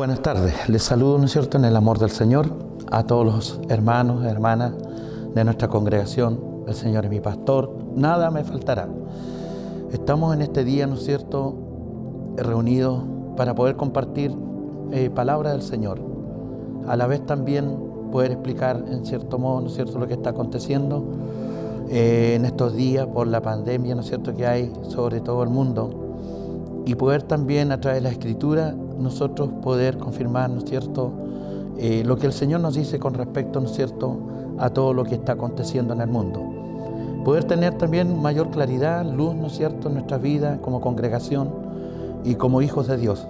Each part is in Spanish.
Buenas tardes, les saludo, ¿no es cierto?, en el amor del Señor, a todos los hermanos, hermanas de nuestra congregación. El Señor es mi pastor, nada me faltará. Estamos en este día, ¿no es cierto?, reunidos para poder compartir palabra del Señor. A la vez también poder explicar, en cierto modo, ¿no es cierto?, lo que está aconteciendo en estos días por la pandemia, ¿no es cierto?, que hay sobre todo el mundo. Y poder también, a través de la Escritura, nosotros poder confirmar, ¿no es cierto?, lo que el Señor nos dice con respecto, ¿no es cierto?, a todo lo que está aconteciendo en el mundo. Poder tener también mayor claridad, luz, ¿no es cierto?, en nuestra vida como congregación y como hijos de Dios,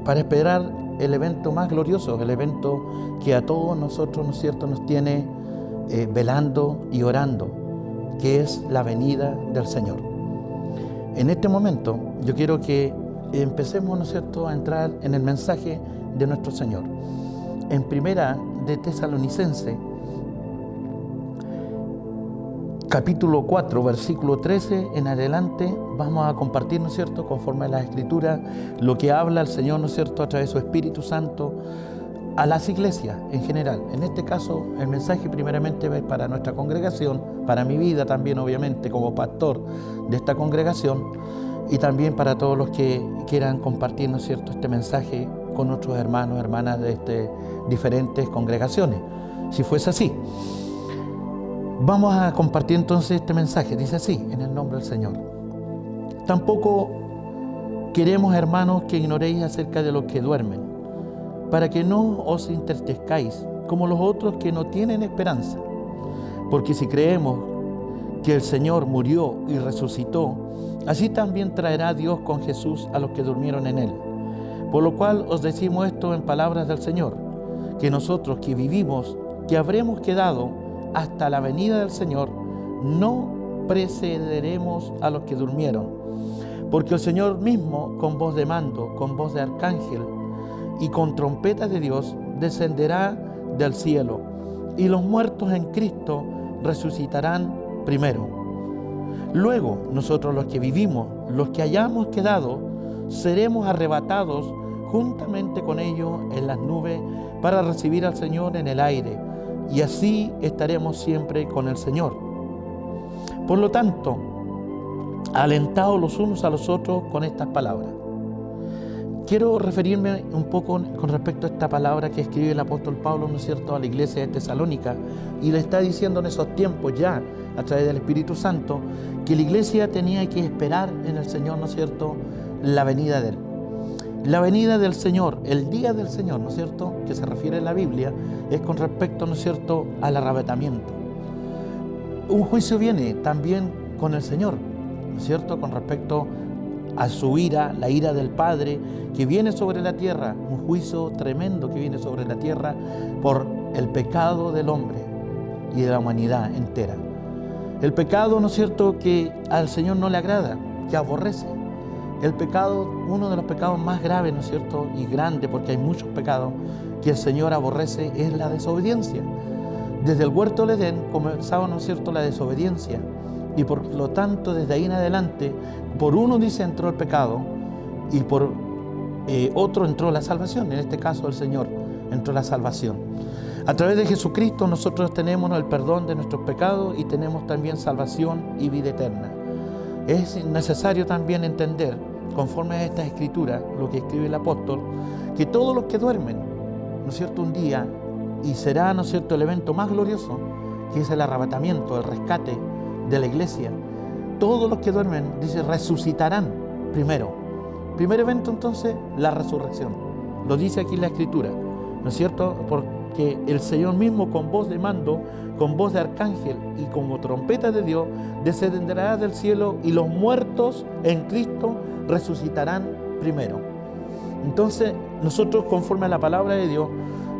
para esperar el evento más glorioso, el evento que a todos nosotros, ¿no es cierto?, nos tiene velando y orando, que es la venida del Señor. En este momento yo quiero que empecemos, ¿no es cierto?, a entrar en el mensaje de nuestro Señor. En Primera de Tesalonicenses, capítulo 4, versículo 13 en adelante, vamos a compartir, ¿no es cierto?, conforme a la Escritura, lo que habla el Señor, ¿no es cierto?, a través de su Espíritu Santo, a las iglesias en general. En este caso, el mensaje primeramente es para nuestra congregación, para mi vida también, obviamente, como pastor de esta congregación, y también para todos los que quieran compartir, ¿no es cierto?, este mensaje con otros hermanos, hermanas de diferentes congregaciones, si fuese así. Vamos a compartir entonces este mensaje. Dice así, en el nombre del Señor. Tampoco queremos, hermanos, que ignoréis acerca de los que duermen, para que no os entristezcáis como los otros que no tienen esperanza. Porque si creemos que el Señor murió y resucitó, así también traerá Dios con Jesús a los que durmieron en Él. Por lo cual os decimos esto en palabras del Señor, que nosotros que vivimos, que habremos quedado hasta la venida del Señor, no precederemos a los que durmieron. Porque el Señor mismo, con voz de mando, con voz de arcángel y con trompetas de Dios, descenderá del cielo, y los muertos en Cristo resucitarán primero. Luego, nosotros los que vivimos, los que hayamos quedado, seremos arrebatados juntamente con ellos en las nubes para recibir al Señor en el aire, y así estaremos siempre con el Señor. Por lo tanto, alentaos los unos a los otros con estas palabras. Quiero referirme un poco con respecto a esta palabra que escribe el apóstol Pablo, ¿no es cierto?, a la iglesia de Tesalónica, y le está diciendo en esos tiempos ya, a través del Espíritu Santo, que la iglesia tenía que esperar en el Señor, ¿no es cierto?, la venida de Él. La venida del Señor, el día del Señor, ¿no es cierto?, que se refiere en la Biblia, es con respecto, ¿no es cierto?, al arrebatamiento. Un juicio viene también con el Señor, ¿no es cierto?, con respecto a su ira, la ira del Padre, que viene sobre la tierra, un juicio tremendo que viene sobre la tierra por el pecado del hombre y de la humanidad entera. El pecado, ¿no es cierto?, que al Señor no le agrada, que aborrece. El pecado, uno de los pecados más graves, ¿no es cierto?, y grande, porque hay muchos pecados que el Señor aborrece, es la desobediencia. Desde el huerto del Edén comenzaba, ¿no es cierto?, la desobediencia, y por lo tanto, desde ahí en adelante, por uno, dice, entró el pecado, y por otro entró la salvación. En este caso, el Señor entró la salvación. A través de Jesucristo nosotros tenemos el perdón de nuestros pecados y tenemos también salvación y vida eterna. Es necesario también entender, conforme a esta escritura, lo que escribe el apóstol, que todos los que duermen, ¿no es cierto?, un día, y será, ¿no es cierto?, el evento más glorioso, que es el arrebatamiento, el rescate de la iglesia, todos los que duermen, dice, resucitarán primero. Primer evento, entonces, la resurrección. Lo dice aquí la escritura, ¿no es cierto?, porque el Señor mismo, con voz de mando, con voz de arcángel y como trompeta de Dios, descenderá del cielo, y los muertos en Cristo resucitarán primero. Entonces, nosotros, conforme a la palabra de Dios,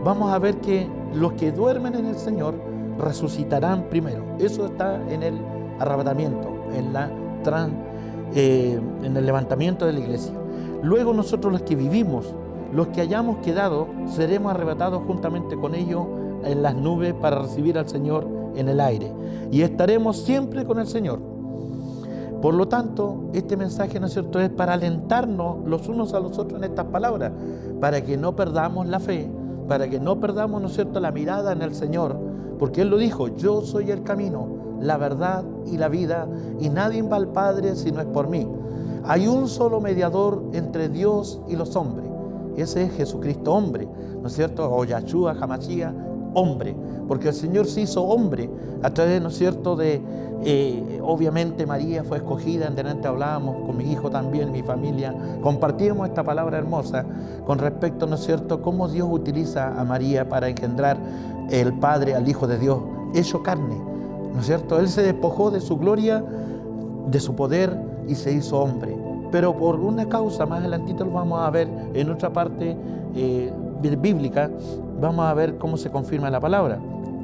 vamos a ver que los que duermen en el Señor resucitarán primero. Eso está en el arrebatamiento, en el levantamiento de la iglesia. Luego nosotros, los que vivimos, los que hayamos quedado, seremos arrebatados juntamente con ellos en las nubes para recibir al Señor en el aire, y estaremos siempre con el Señor. Por lo tanto, este mensaje, ¿no es cierto?, es para alentarnos los unos a los otros en estas palabras, para que no perdamos la fe, para que no perdamos, ¿no es cierto?, la mirada en el Señor, porque Él lo dijo: yo soy el camino, la verdad y la vida, y nadie va al Padre si no es por mí. Hay un solo mediador entre Dios y los hombres, ese es Jesucristo hombre, ¿no es cierto?, o Yahshua HaMashiach hombre, porque el Señor se hizo hombre a través, ¿no es cierto?, obviamente María fue escogida. En delante hablábamos con mi hijo también, mi familia, compartíamos esta palabra hermosa con respecto, ¿no es cierto?, cómo Dios utiliza a María para engendrar el Padre al Hijo de Dios, hecho carne, ¿no es cierto? Él se despojó de su gloria, de su poder y se hizo hombre, pero por una causa, más adelantito lo vamos a ver en otra parte bíblica, vamos a ver cómo se confirma la palabra.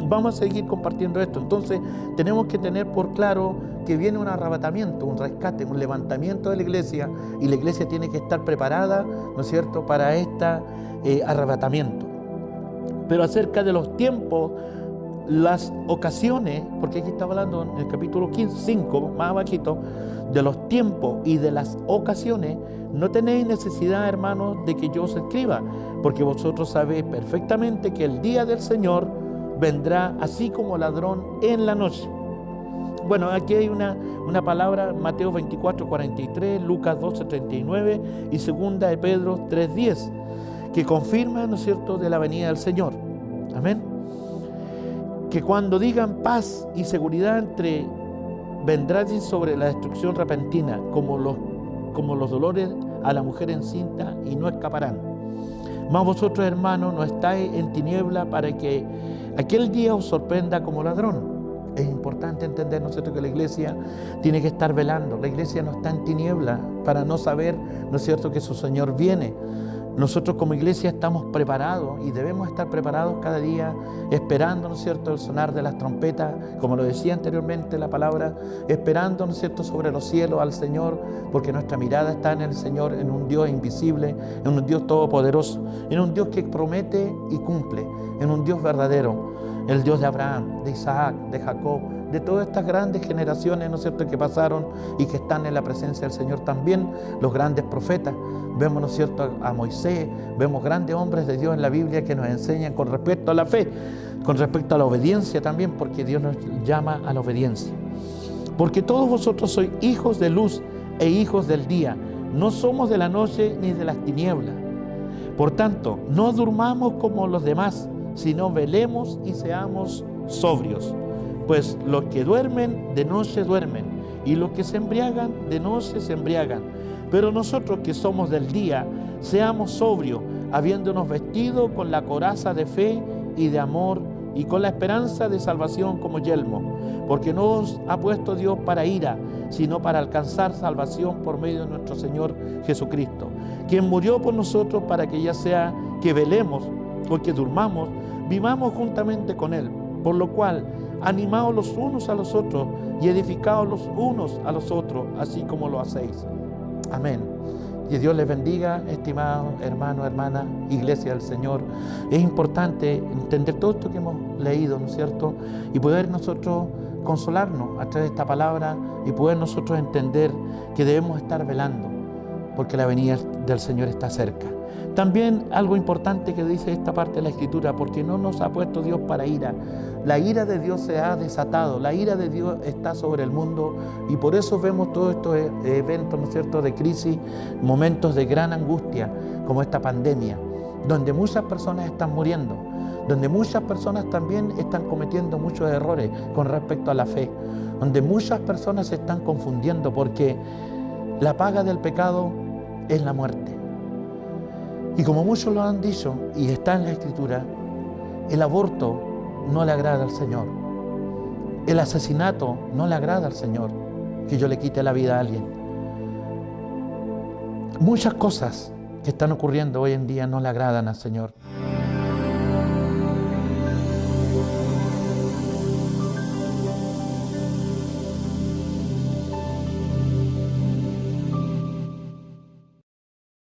Vamos a seguir compartiendo esto. Entonces tenemos que tener por claro que viene un arrebatamiento, un rescate, un levantamiento de la iglesia, y la iglesia tiene que estar preparada, ¿no es cierto?, para este arrebatamiento. Pero acerca de los tiempos, las ocasiones, porque aquí está hablando en el capítulo 5, más abajito, de los tiempos y de las ocasiones, no tenéis necesidad, hermanos, de que yo os escriba, porque vosotros sabéis perfectamente que el día del Señor vendrá así como ladrón en la noche. Bueno, aquí hay una palabra, Mateo 24:43, Lucas 12:39 y segunda de Pedro 3:10, que confirma, ¿no es cierto?, de la venida del Señor. Amén. Que cuando digan paz y seguridad vendrá sobre la destrucción repentina, como los dolores a la mujer encinta, y no escaparán. Mas vosotros, hermanos, no estáis en tiniebla para que aquel día os sorprenda como ladrón. Es importante entender, ¿no es cierto?, que la iglesia tiene que estar velando. La iglesia no está en tiniebla para no saber, ¿no es cierto?, que su Señor viene. Nosotros como iglesia estamos preparados y debemos estar preparados cada día, esperando, ¿no es cierto?, el sonar de las trompetas, como lo decía anteriormente la palabra, esperando, ¿no es cierto?, sobre los cielos al Señor, porque nuestra mirada está en el Señor, en un Dios invisible, en un Dios todopoderoso, en un Dios que promete y cumple, en un Dios verdadero, el Dios de Abraham, de Isaac, de Jacob, de todas estas grandes generaciones, ¿no es cierto?, que pasaron y que están en la presencia del Señor. También los grandes profetas. Vemos, ¿no es cierto?, a Moisés, vemos grandes hombres de Dios en la Biblia que nos enseñan con respecto a la fe, con respecto a la obediencia también, porque Dios nos llama a la obediencia. Porque todos vosotros sois hijos de luz e hijos del día, no somos de la noche ni de las tinieblas. Por tanto, no durmamos como los demás, sino velemos y seamos sobrios. Pues los que duermen, de noche duermen, y los que se embriagan, de noche se embriagan. Pero nosotros que somos del día, seamos sobrios, habiéndonos vestido con la coraza de fe y de amor, y con la esperanza de salvación como yelmo. Porque no os ha puesto Dios para ira, sino para alcanzar salvación por medio de nuestro Señor Jesucristo, quien murió por nosotros para que ya sea que velemos o que durmamos, vivamos juntamente con Él. Por lo cual, animaos los unos a los otros y edificaos los unos a los otros, así como lo hacéis. Amén. Que Dios les bendiga, estimados hermanos, hermanas, iglesia del Señor. Es importante entender todo esto que hemos leído, ¿no es cierto?, y poder nosotros consolarnos a través de esta palabra y poder nosotros entender que debemos estar velando, porque la venida del Señor está cerca. También algo importante que dice esta parte de la Escritura, porque no nos ha puesto Dios para ira. La ira de Dios se ha desatado, la ira de Dios está sobre el mundo, y por eso vemos todos estos eventos, ¿no es cierto?, de crisis, momentos de gran angustia, como esta pandemia, donde muchas personas están muriendo, donde muchas personas también están cometiendo muchos errores con respecto a la fe, donde muchas personas se están confundiendo, porque la paga del pecado es la muerte. Y como muchos lo han dicho, y está en la Escritura, el aborto no le agrada al Señor. El asesinato no le agrada al Señor, que yo le quite la vida a alguien. Muchas cosas que están ocurriendo hoy en día no le agradan al Señor.